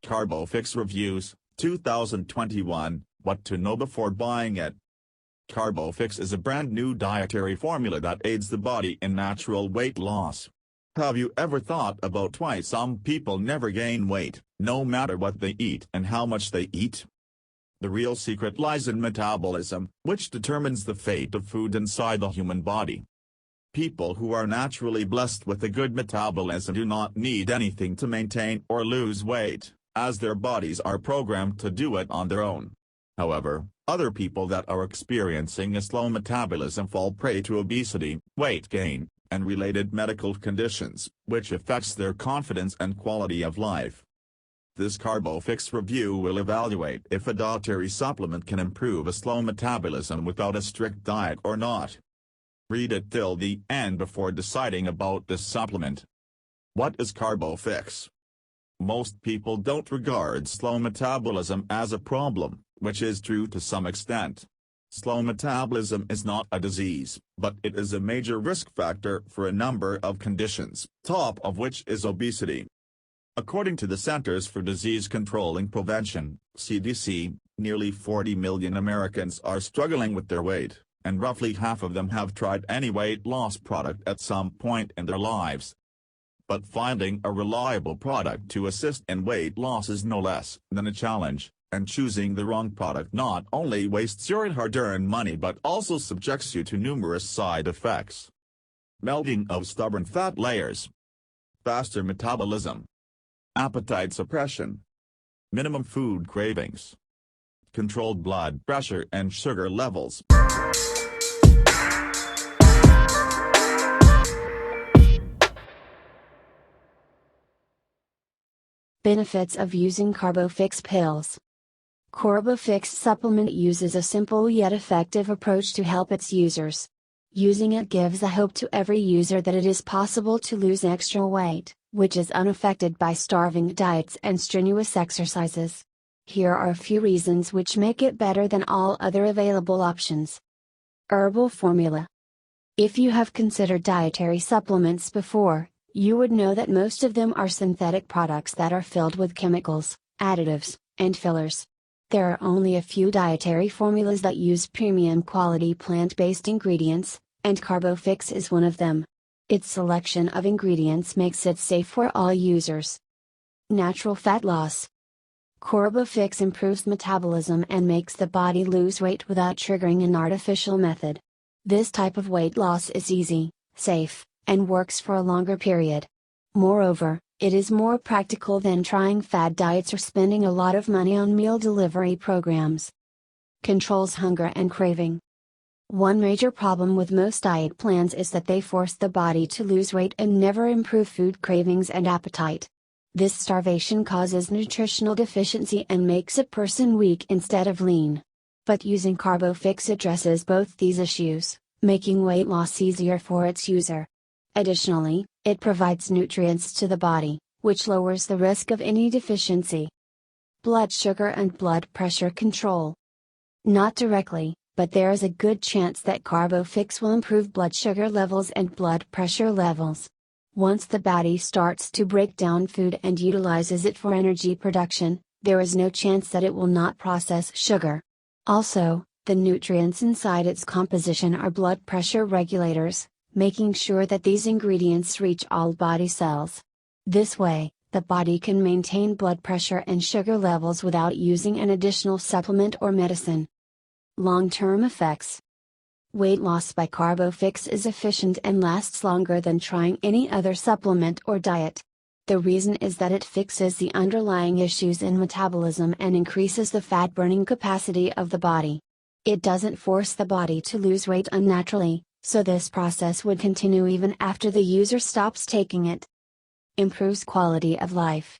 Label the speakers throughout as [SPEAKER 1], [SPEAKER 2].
[SPEAKER 1] CarboFix Reviews, 2021, What to Know Before Buying It. CarboFix is a brand new dietary formula that aids the body in natural weight loss. Have you ever thought about why some people never gain weight, no matter what they eat and how much they eat? The real secret lies in metabolism, which determines the fate of food inside the human body. People who are naturally blessed with a good metabolism do not need anything to maintain or lose weight, as their bodies are programmed to do it on their own. However, other people that are experiencing a slow metabolism fall prey to obesity, weight gain, and related medical conditions, which affects their confidence and quality of life. This CarboFix review will evaluate if a dietary supplement can improve a slow metabolism without a strict diet or not. Read it till the end before deciding about this supplement. What is CarboFix? Most people don't regard slow metabolism as a problem, which is true to some extent. Slow metabolism is not a disease, but it is a major risk factor for a number of conditions, top of which is obesity. According to the Centers for Disease Control and Prevention, CDC, nearly 40 million Americans are struggling with their weight, and roughly half of them have tried any weight loss product at some point in their lives. But finding a reliable product to assist in weight loss is no less than a challenge, and choosing the wrong product not only wastes your hard-earned money but also subjects you to numerous side effects. Melting of stubborn fat layers. Faster metabolism. Appetite suppression. Minimum food cravings. Controlled blood pressure and sugar levels.
[SPEAKER 2] Benefits of using CarboFix pills. CarboFix supplement uses a simple yet effective approach to help its users. Using it gives a hope to every user that it is possible to lose extra weight, which is unaffected by starving diets and strenuous exercises. Here are a few reasons which make it better than all other available options. Herbal formula. If you have considered dietary supplements before, you would know that most of them are synthetic products that are filled with chemicals, additives, and fillers. There are only a few dietary formulas that use premium quality plant-based ingredients, and CarboFix is one of them. Its selection of ingredients makes it safe for all users. Natural fat loss. CarboFix improves metabolism and makes the body lose weight without triggering an artificial method. This type of weight loss is easy, safe, and works for a longer period. Moreover, it is more practical than trying fad diets or spending a lot of money on meal delivery programs. Controls hunger and craving. One major problem with most diet plans is that they force the body to lose weight and never improve food cravings and appetite. This starvation causes nutritional deficiency and makes a person weak instead of lean. But using CarboFix addresses both these issues, making weight loss easier for its user. Additionally, it provides nutrients to the body, which lowers the risk of any deficiency. Blood sugar and blood pressure control. Not directly, but there is a good chance that CarboFix will improve blood sugar levels and blood pressure levels. Once the body starts to break down food and utilizes it for energy production, there is no chance that it will not process sugar. Also, the nutrients inside its composition are blood pressure regulators, making sure that these ingredients reach all body cells. This way, the body can maintain blood pressure and sugar levels without using an additional supplement or medicine. Long-term effects. Weight loss by CarboFix is efficient and lasts longer than trying any other supplement or diet. The reason is that it fixes the underlying issues in metabolism and increases the fat-burning capacity of the body. It doesn't force the body to lose weight unnaturally, so this process would continue even after the user stops taking it. Improves quality of life.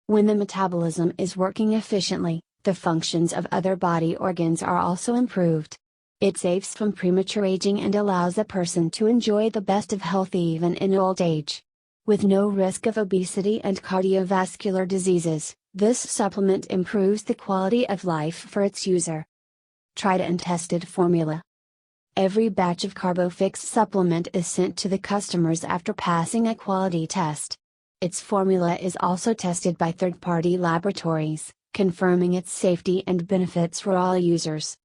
[SPEAKER 2] When the metabolism is working efficiently, the functions of other body organs are also improved. It saves from premature aging and allows a person to enjoy the best of health even in old age. With no risk of obesity and cardiovascular diseases, this supplement improves the quality of life for its user. Tried and tested formula. Every batch of CarboFix supplement is sent to the customers after passing a quality test. Its formula is also tested by third-party laboratories, confirming its safety and benefits for all users.